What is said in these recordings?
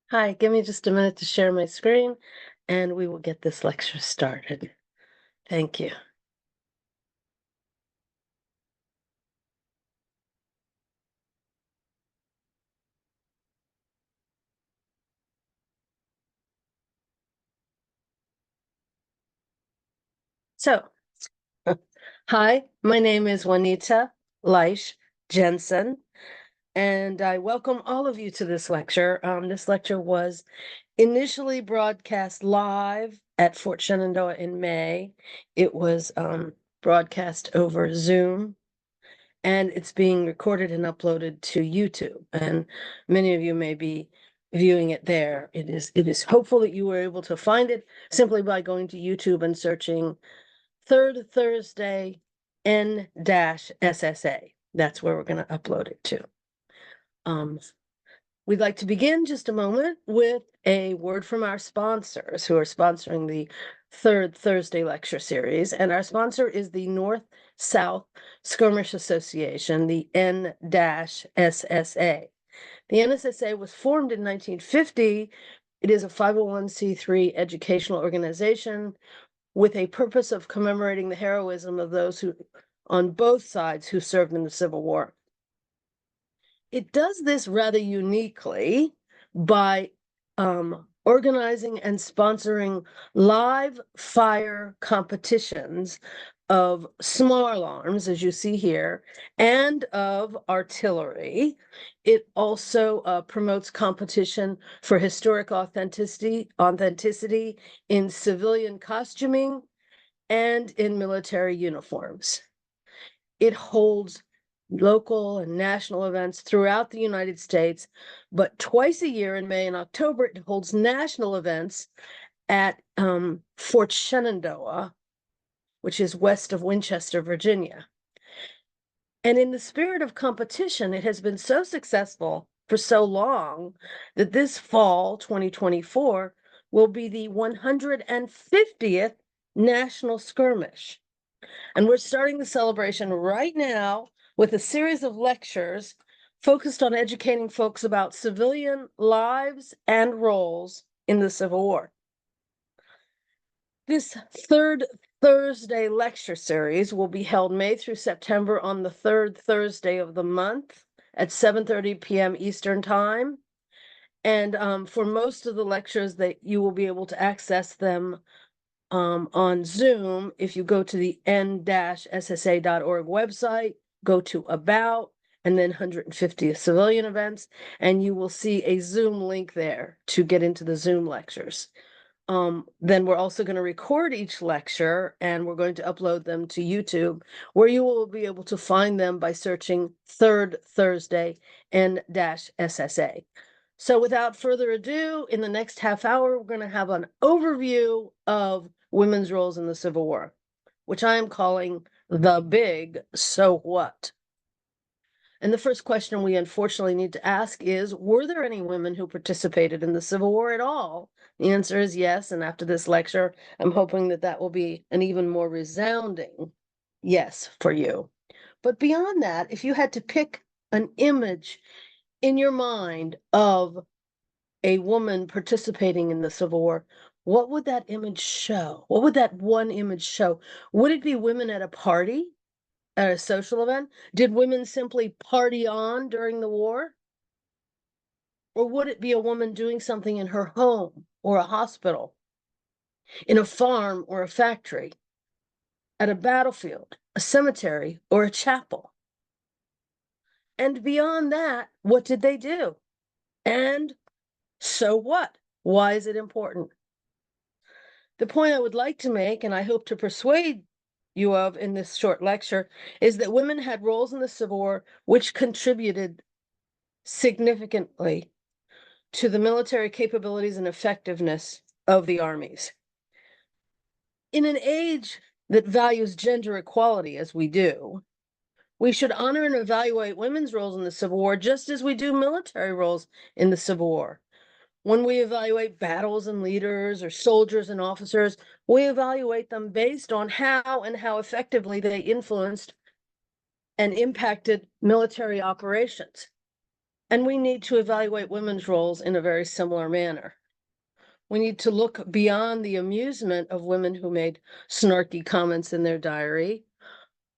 Hi, give me just a minute to share my screen and we will get this lecture started. Thank you. So, hi, my name is Juanita Leisch Jensen, and I welcome all of you to this lecture. This lecture was initially broadcast live at Fort Shenandoah in May. It was broadcast over Zoom, and it's being recorded and uploaded to YouTube. And many of you may be viewing it there. It is hopeful that you were able to find it simply by going to YouTube and searching Third Thursday N-SSA. That's where we're going to upload it to. We'd like to begin just a moment with a word from our sponsors who are sponsoring the Third Thursday Lecture Series. And our sponsor is the North-South Skirmish Association, the N-SSA. The NSSA was formed in 1950. It is a 501c3 educational organization with a purpose of commemorating the heroism of those who, on both sides, who served in the Civil War. It does this rather uniquely by organizing and sponsoring live fire competitions of small arms, as you see here, and of artillery. It also promotes competition for historic authenticity in civilian costuming and in military uniforms. It holds local and national events throughout the United States, but twice a year in May and October, it holds national events at Fort Shenandoah, which is west of Winchester, Virginia. And in the spirit of competition, it has been so successful for so long that this fall, 2024, will be the 150th National Skirmish. And we're starting the celebration right now with a series of lectures focused on educating folks about civilian lives and roles in the Civil War. This third Thursday lecture series will be held May through September on the third Thursday of the month at 7:30 p.m. Eastern Time. And for most of the lectures, that you will be able to access them on Zoom. If you go to the n-ssa.org website, go to About, and then 150 civilian events, and you will see a Zoom link there to get into the Zoom lectures. Then we're also going to record each lecture, and we're going to upload them to YouTube, where you will be able to find them by searching Third Thursday N-SSA. So without further ado, in the next half hour, we're going to have an overview of women's roles in the Civil War, which I am calling the big so what. And the first question we unfortunately need to ask is, were there any women who participated in the Civil War at all? The answer is yes, and after this lecture, I'm hoping that that will be an even more resounding yes for you. But beyond that, if you had to pick an image in your mind of a woman participating in the Civil War, what would that image show? What would that one image show? Would it be women at a party, at a social event? Did women simply party on during the war? Or would it be a woman doing something in her home or a hospital, in a farm or a factory, at a battlefield, a cemetery, or a chapel? And beyond that, what did they do? And so what? Why is it important? The point I would like to make, and I hope to persuade you of in this short lecture, is that women had roles in the Civil War which contributed significantly to the military capabilities and effectiveness of the armies. In an age that values gender equality as we do, we should honor and evaluate women's roles in the Civil War just as we do military roles in the Civil War. When we evaluate battles and leaders or soldiers and officers, we evaluate them based on how effectively they influenced and impacted military operations. And we need to evaluate women's roles in a very similar manner. We need to look beyond the amusement of women who made snarky comments in their diary,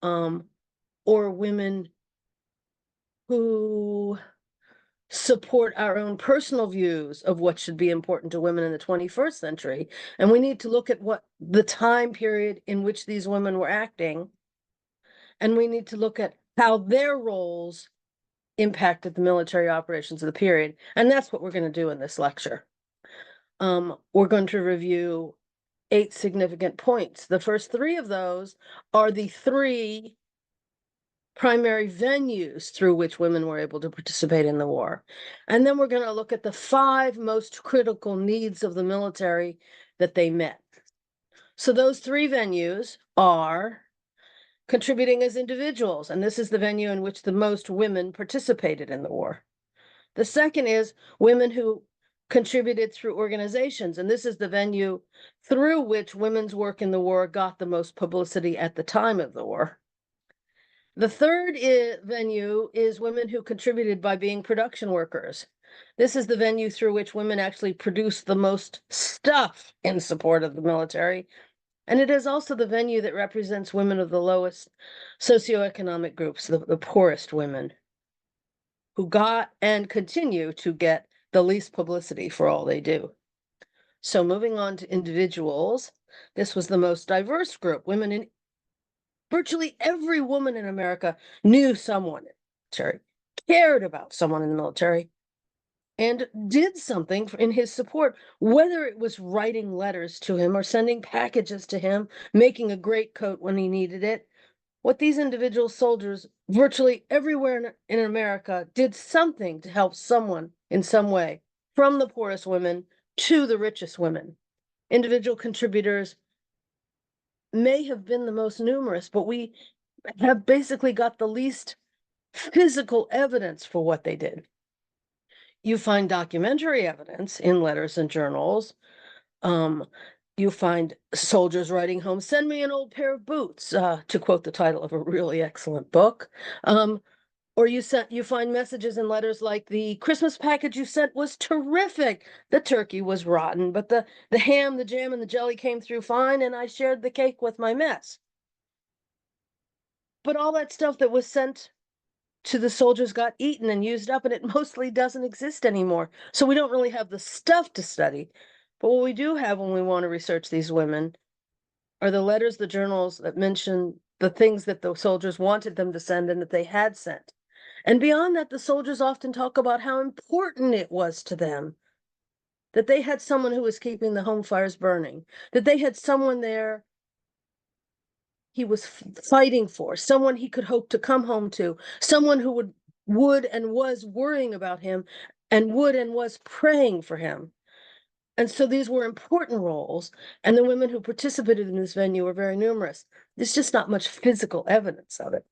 or women who support our own personal views of what should be important to women in the 21st century. And we need to look at what the time period in which these women were acting. And we need to look at how their roles impacted the military operations of the period. And that's what we're going to do in this lecture. We're going to review 8 significant points. The first 3 of those are the 3 primary venues through which women were able to participate in the war. And then we're going to look at the 5 most critical needs of the military that they met. So those 3 venues are contributing as individuals, and this is the venue in which the most women participated in the war. The second is women who contributed through organizations, and this is the venue through which women's work in the war got the most publicity at the time of the war. The third venue is women who contributed by being production workers. This is the venue through which women actually produced the most stuff in support of the military. And it is also the venue that represents women of the lowest socioeconomic groups, the poorest women, who got and continue to get the least publicity for all they do. So moving on to individuals, this was the most diverse group. Women in virtually every woman in America knew someone in the military, cared about someone in the military, and did something in his support, whether it was writing letters to him or sending packages to him, making a greatcoat when he needed it. What these individual soldiers, virtually everywhere in America, did something to help someone in some way, from the poorest women to the richest women. Individual contributors may have been the most numerous, but we have basically got the least physical evidence for what they did. You find documentary evidence in letters and journals. You find soldiers writing home, "Send me an old pair of boots," to quote the title of a really excellent book. Or you find messages in letters like, "The Christmas package you sent was terrific. The turkey was rotten, but the ham, the jam, and the jelly came through fine, and I shared the cake with my mess." But all that stuff that was sent to the soldiers got eaten and used up, and it mostly doesn't exist anymore. So we don't really have the stuff to study. But what we do have when we want to research these women are the letters, the journals that mention the things that the soldiers wanted them to send and that they had sent. And beyond that, the soldiers often talk about how important it was to them that they had someone who was keeping the home fires burning, that they had someone there he was fighting for, someone he could hope to come home to, someone who would and was worrying about him and would and was praying for him. And so these were important roles, and the women who participated in this venue were very numerous. There's just not much physical evidence of it.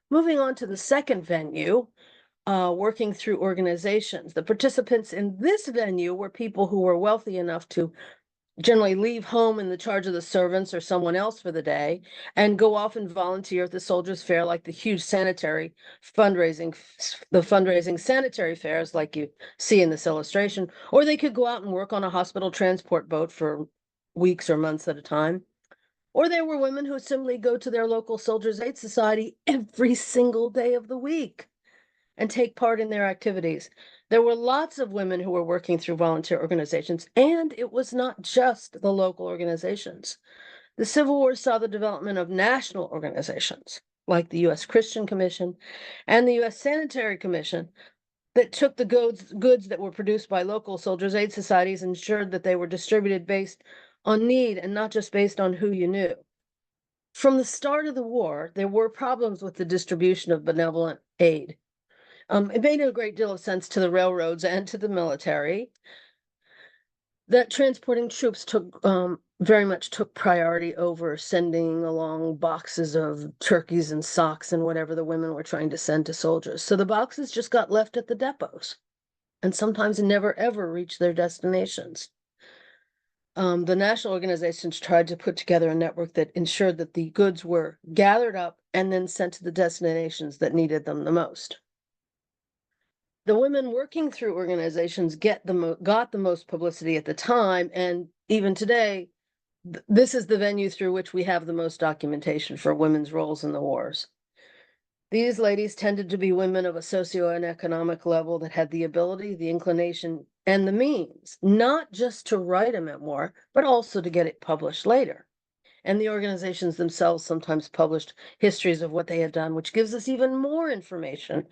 Moving on to the second venue, working through organizations. The participants in this venue were people who were wealthy enough to generally leave home in the charge of the servants or someone else for the day and go off and volunteer at the soldiers' fair, like the huge sanitary fundraising sanitary fairs like you see in this illustration, or they could go out and work on a hospital transport boat for weeks or months at a time. Or there were women who simply go to their local Soldiers' Aid Society every single day of the week and take part in their activities. There were lots of women who were working through volunteer organizations, and it was not just the local organizations. The Civil War saw the development of national organizations, like the U.S. Christian Commission and the U.S. Sanitary Commission, that took the goods that were produced by local Soldiers' Aid Societies and ensured that they were distributed based on need and not just based on who you knew. From the start of the war, there were problems with the distribution of benevolent aid. It made a great deal of sense to the railroads and to the military that transporting troops very much took priority over sending along boxes of turkeys and socks and whatever the women were trying to send to soldiers. So the boxes just got left at the depots and sometimes never ever reached their destinations. The national organizations tried to put together a network that ensured that the goods were gathered up and then sent to the destinations that needed them the most. The women working through organizations got the most publicity at the time, and even today, this is the venue through which we have the most documentation for women's roles in the wars. These ladies tended to be women of a socio and economic level that had the ability, the inclination, and the means, not just to write a memoir, but also to get it published later. And the organizations themselves sometimes published histories of what they had done, which gives us even more information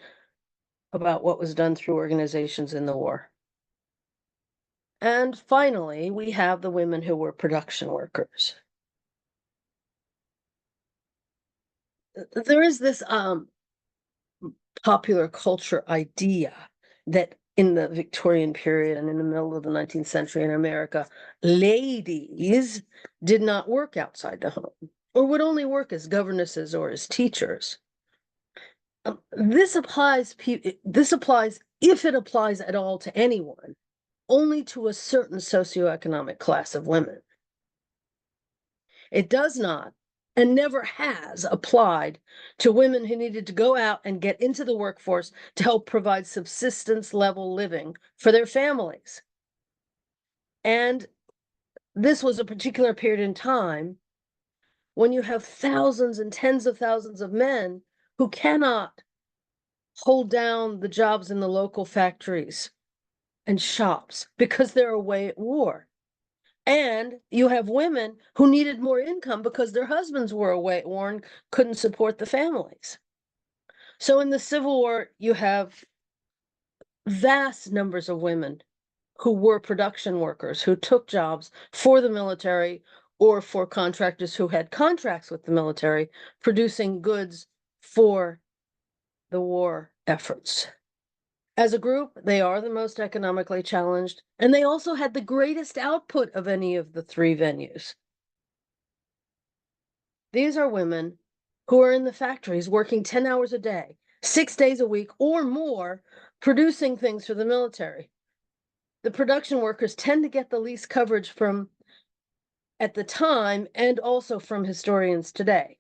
about what was done through organizations in the war. And finally, we have the women who were production workers. There is this popular culture idea that in the Victorian period and in the middle of the 19th century in America, ladies did not work outside the home or would only work as governesses or as teachers. This applies, if it applies at all to anyone, only to a certain socioeconomic class of women. It does not and never has applied to women who needed to go out and get into the workforce to help provide subsistence level living for their families. And this was a particular period in time when you have thousands and tens of thousands of men who cannot hold down the jobs in the local factories and shops because they're away at war. And you have women who needed more income because their husbands were away at war and couldn't support the families. So in the Civil War, you have vast numbers of women who were production workers, who took jobs for the military or for contractors who had contracts with the military, producing goods for the war efforts. As a group, they are the most economically challenged, and they also had the greatest output of any of the three venues. These are women who are in the factories working 10 hours a day, 6 days a week or more, producing things for the military. The production workers tend to get the least coverage from at the time and also from historians today.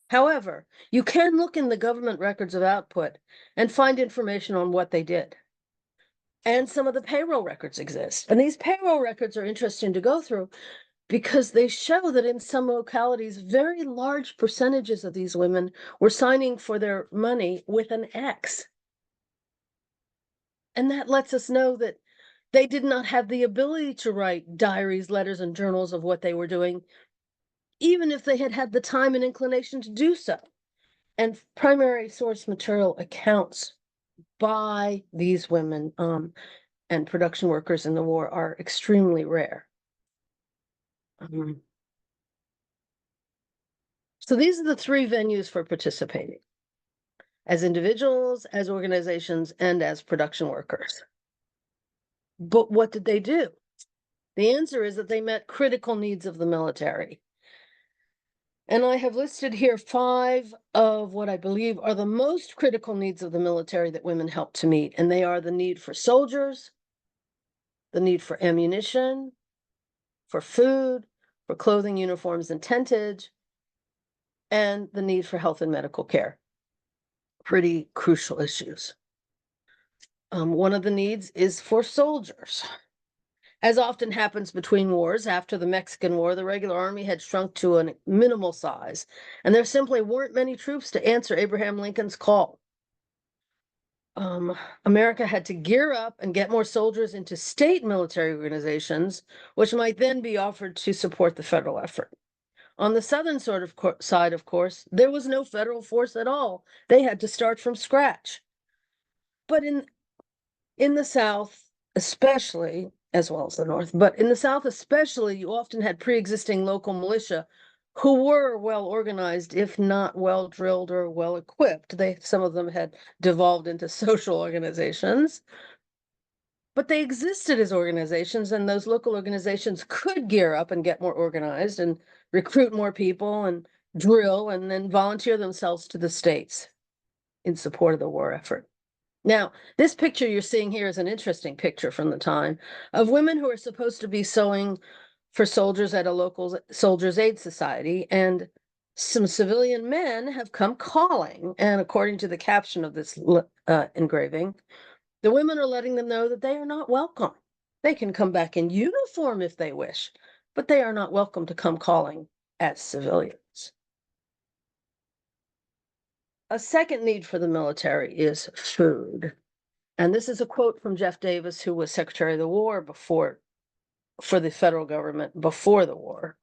However, you can look in the government records of output and find information on what they did. And some of the payroll records exist. And these payroll records are interesting to go through because they show that in some localities, very large percentages of these women were signing for their money with an X. And that lets us know that they did not have the ability to write diaries, letters, and journals of what they were doing, even if they had had the time and inclination to do so. And primary source material accounts by these women and production workers in the war are extremely rare. So these are the three venues for participating: as individuals, as organizations, and as production workers. But what did they do? The answer is that they met critical needs of the military. And I have listed here 5 of what I believe are the most critical needs of the military that women helped to meet. And they are the need for soldiers, the need for ammunition, for food, for clothing, uniforms, and tentage, and the need for health and medical care. Pretty crucial issues. One of the needs is for soldiers. As often happens between wars, after the Mexican War, the regular army had shrunk to a minimal size, and there simply weren't many troops to answer Abraham Lincoln's call. America had to gear up and get more soldiers into state military organizations, which might then be offered to support the federal effort. On the southern side, of course, there was no federal force at all. They had to start from scratch. But in the South, especially, as well as the North, but in the South especially, you often had pre-existing local militia who were well organized, if not well drilled or well equipped. Some of them had devolved into social organizations, but they existed as organizations, and those local organizations could gear up and get more organized and recruit more people and drill and then volunteer themselves to the states in support of the war effort. Now, this picture you're seeing here is an interesting picture from the time of women who are supposed to be sewing for soldiers at a local Soldiers' Aid Society, and some civilian men have come calling. And according to the caption of this engraving, The women are letting them know that they are not welcome. They can come back in uniform if they wish, but they are not welcome to come calling as civilians. A second need for the military is food. And this is a quote from Jeff Davis, who was Secretary of the War for the federal government before the war.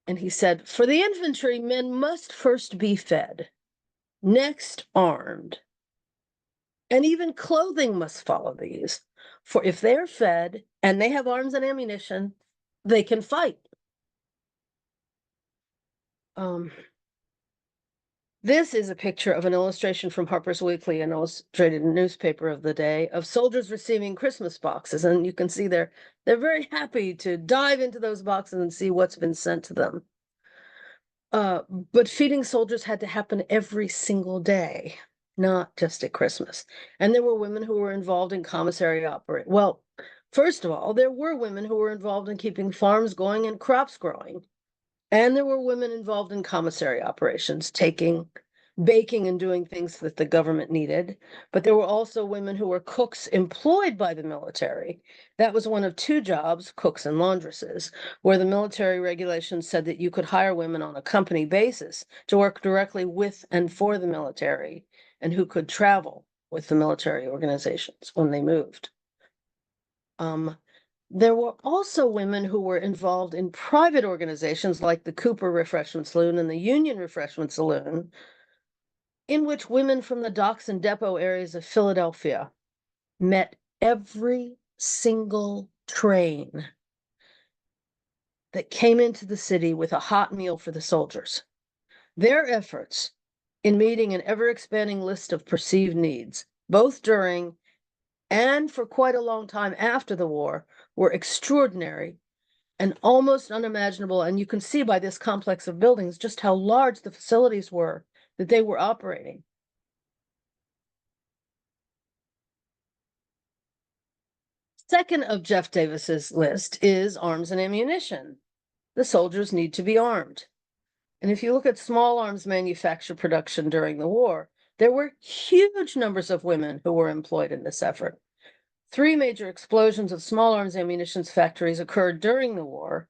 And he said, for the infantry, men must first be fed, next armed, and even clothing must follow these. For if they're fed and they have arms and ammunition, they can fight. This is a picture of an illustration from Harper's Weekly, an illustrated newspaper of the day, of soldiers receiving Christmas boxes. And you can see they're very happy to dive into those boxes and see what's been sent to them. But feeding soldiers had to happen every single day, not just at Christmas. And there were women who were involved in commissary operation. Well, first of all, there were women who were involved in keeping farms going and crops growing. And there were women involved in commissary operations, baking and doing things that the government needed. But there were also women who were cooks employed by the military. That was one of two jobs, cooks and laundresses, where the military regulations said that you could hire women on a company basis to work directly with and for the military, and who could travel with the military organizations when they moved. There were also women who were involved in private organizations like the Cooper Refreshment Saloon and the Union Refreshment Saloon, in which women from the docks and depot areas of Philadelphia met every single train that came into the city with a hot meal for the soldiers. Their efforts in meeting an ever-expanding list of perceived needs, both during and for quite a long time after the war, were extraordinary and almost unimaginable. And you can see by this complex of buildings just how large the facilities were that they were operating. Second of Jeff Davis's list is arms and ammunition. The soldiers need to be armed. And if you look at small arms manufacture production during the war, there were huge numbers of women who were employed in this effort. 3 major explosions of small arms ammunition factories occurred during the war.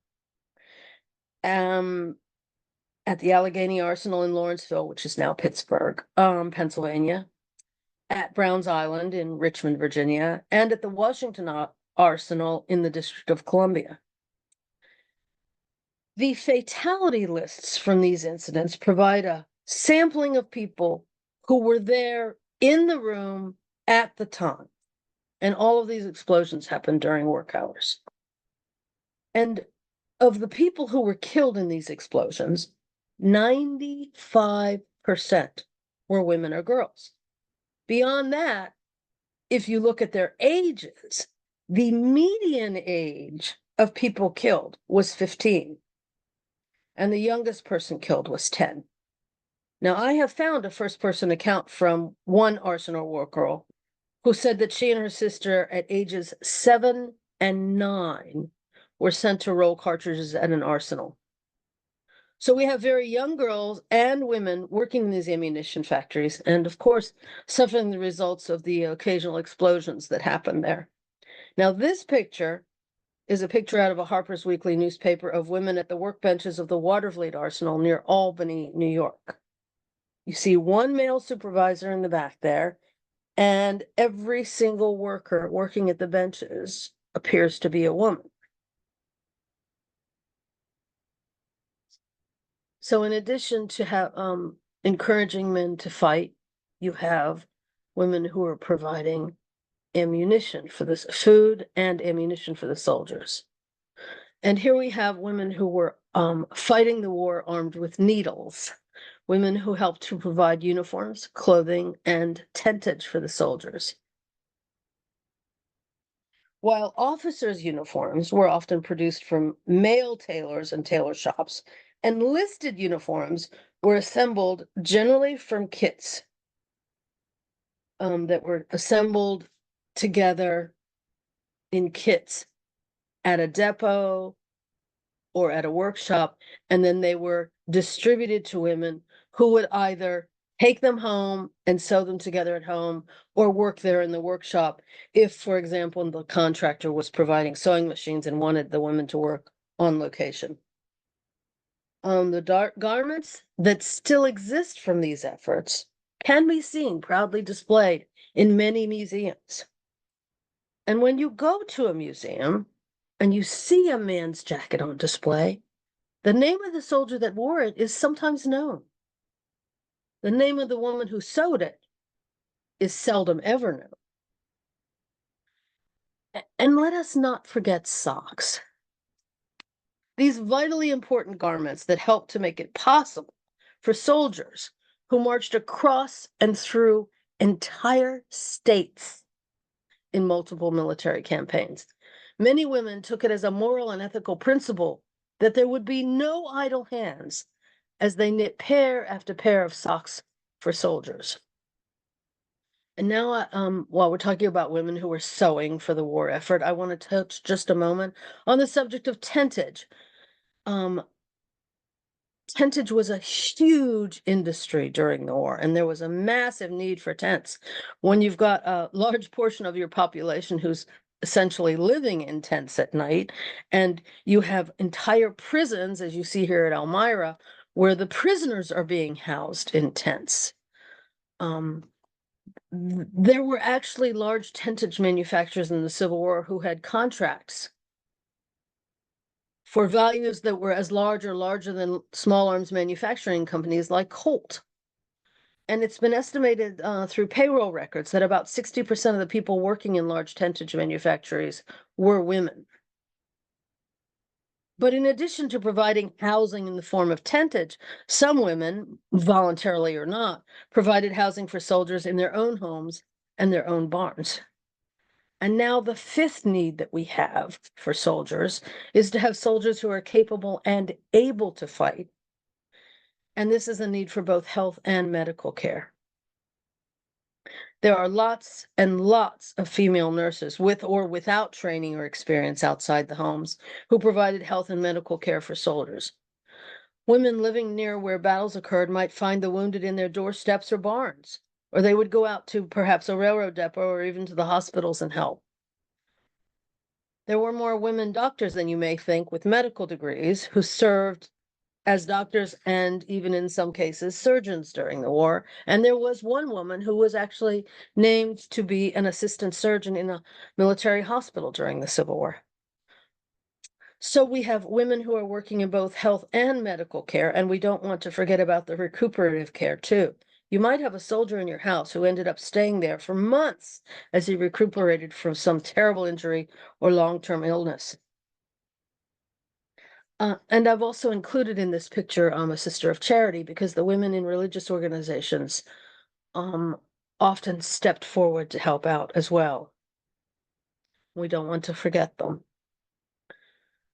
At the Allegheny Arsenal in Lawrenceville, which is now Pittsburgh, Pennsylvania, at Browns Island in Richmond, Virginia, and at the Washington Arsenal in the District of Columbia. The fatality lists from these incidents provide a sampling of people who were there in the room at the time. And all of these explosions happened during work hours. And of the people who were killed in these explosions, 95% were women or girls. Beyond that, if you look at their ages, the median age of people killed was 15, and the youngest person killed was 10. Now, I have found a first-person account from one Arsenal war girl who said that she and her sister at ages 7 and 9 were sent to roll cartridges at an arsenal. So we have very young girls and women working in these ammunition factories, and of course, suffering the results of the occasional explosions that happen there. Now, this picture is a picture out of a Harper's Weekly newspaper of women at the workbenches of the Waterfleet Arsenal near Albany, New York. You see one male supervisor in the back there, and every single worker working at the benches appears to be a woman. So in addition to encouraging men to fight, you have women who are providing ammunition for this food and ammunition for the soldiers. And here we have women who were fighting the war armed with needles, women who helped to provide uniforms, clothing, and tentage for the soldiers. While officers' uniforms were often produced from male tailors and tailor shops, enlisted uniforms were assembled generally from kits that were assembled together in kits at a depot or at a workshop, and then they were distributed to women who would either take them home and sew them together at home, or work there in the workshop if, for example, the contractor was providing sewing machines and wanted the women to work on location. The dark garments that still exist from these efforts can be seen proudly displayed in many museums. And when you go to a museum and you see a man's jacket on display, the name of the soldier that wore it is sometimes known. The name of the woman who sewed it is seldom ever known. And let us not forget socks. These vitally important garments that help to make it possible for soldiers who marched across and through entire states in multiple military campaigns. Many women took it as a moral and ethical principle that there would be no idle hands as they knit pair after pair of socks for soldiers. And now, while we're talking about women who were sewing for the war effort, I want to touch just a moment on the subject of tentage. Tentage was a huge industry during the war, and there was a massive need for tents. When you've got a large portion of your population who's essentially living in tents at night, and you have entire prisons, as you see here at Elmira, where the prisoners are being housed in tents. There were actually large tentage manufacturers in the Civil War who had contracts for values that were as large or larger than small arms manufacturing companies like Colt. And it's been estimated through payroll records that about 60% of the people working in large tentage manufactories were women. But in addition to providing housing in the form of tentage, some women, voluntarily or not, provided housing for soldiers in their own homes and their own barns. And now the fifth need that we have for soldiers is to have soldiers who are capable and able to fight. And this is a need for both health and medical care. There are lots and lots of female nurses with or without training or experience outside the homes who provided health and medical care for soldiers. Women living near where battles occurred might find the wounded in their doorsteps or barns, or they would go out to perhaps a railroad depot or even to the hospitals and help. There were more women doctors than you may think with medical degrees who served as doctors and even in some cases surgeons during the war. And there was one woman who was actually named to be an assistant surgeon in a military hospital during the Civil War. So we have women who are working in both health and medical care, and we don't want to forget about the recuperative care too. You might have a soldier in your house who ended up staying there for months as he recuperated from some terrible injury or long-term illness. And I've also included in this picture a sister of charity because the women in religious organizations often stepped forward to help out as well. We don't want to forget them.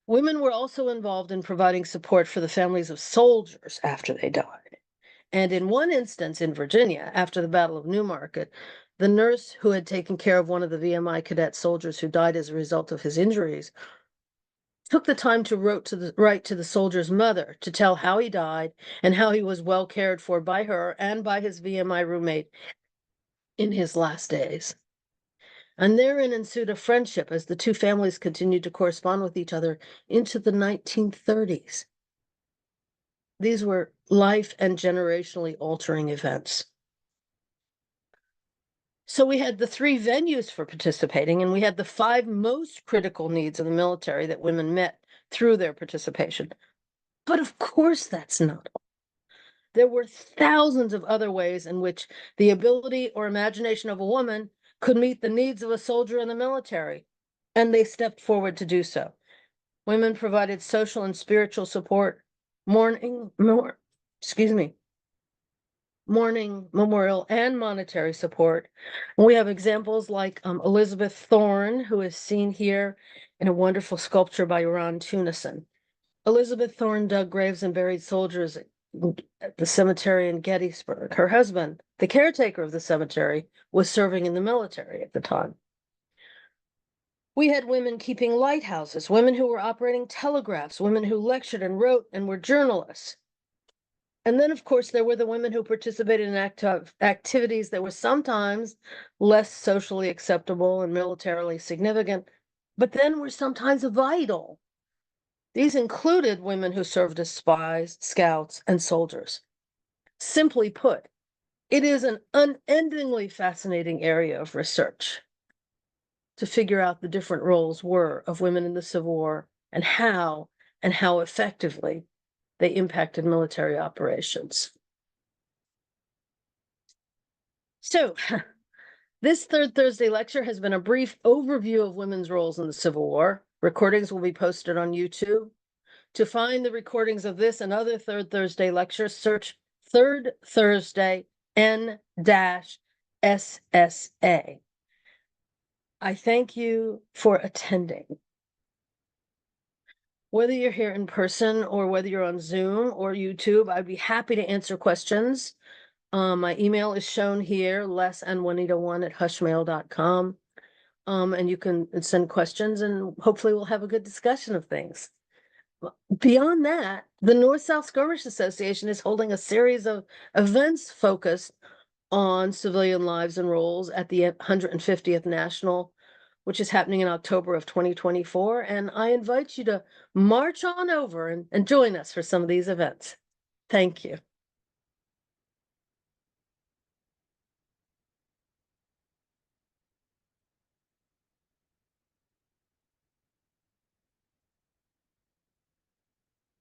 Women were also involved in providing support for the families of soldiers after they died. And in one instance in Virginia, after the Battle of Newmarket, the nurse who had taken care of one of the VMI cadet soldiers who died as a result of his injuries took the time to write to the soldier's mother to tell how he died and how he was well cared for by her and by his VMI roommate in his last days. And therein ensued a friendship as the two families continued to correspond with each other into the 1930s. These were life and generationally altering events. So we had the three venues for participating, and we had the five most critical needs of the military that women met through their participation. But of course, that's not all. There were thousands of other ways in which the ability or imagination of a woman could meet the needs of a soldier in the military, and they stepped forward to do so. Women provided social and spiritual support, mourning, memorial, and monetary support. And we have examples like Elizabeth Thorne, who is seen here in a wonderful sculpture by Ron Tunison. Elizabeth Thorne dug graves and buried soldiers at the cemetery in Gettysburg. Her husband, the caretaker of the cemetery, was serving in the military at the time. We had women keeping lighthouses, women who were operating telegraphs, women who lectured and wrote and were journalists. And then, of course, there were the women who participated in activities that were sometimes less socially acceptable and militarily significant, but then were sometimes vital. These included women who served as spies, scouts, and soldiers. Simply put, it is an unendingly fascinating area of research to figure out the different roles were of women in the Civil War and how effectively they impacted military operations. So, this third Thursday lecture has been a brief overview of women's roles in the Civil War. Recordings will be posted on YouTube. To find the recordings of this and other third Thursday lectures, search Third Thursday N-SSA. I thank you for attending. Whether you're here in person or whether you're on Zoom or YouTube, I'd be happy to answer questions. My email is shown here, lesandjuanita1@hushmail.com. And you can send questions and hopefully we'll have a good discussion of things. Beyond that, the North-South Skirmish Association is holding a series of events focused on civilian lives and roles at the 150th National, which is happening in October of 2024. And I invite you to march on over and join us for some of these events. Thank you.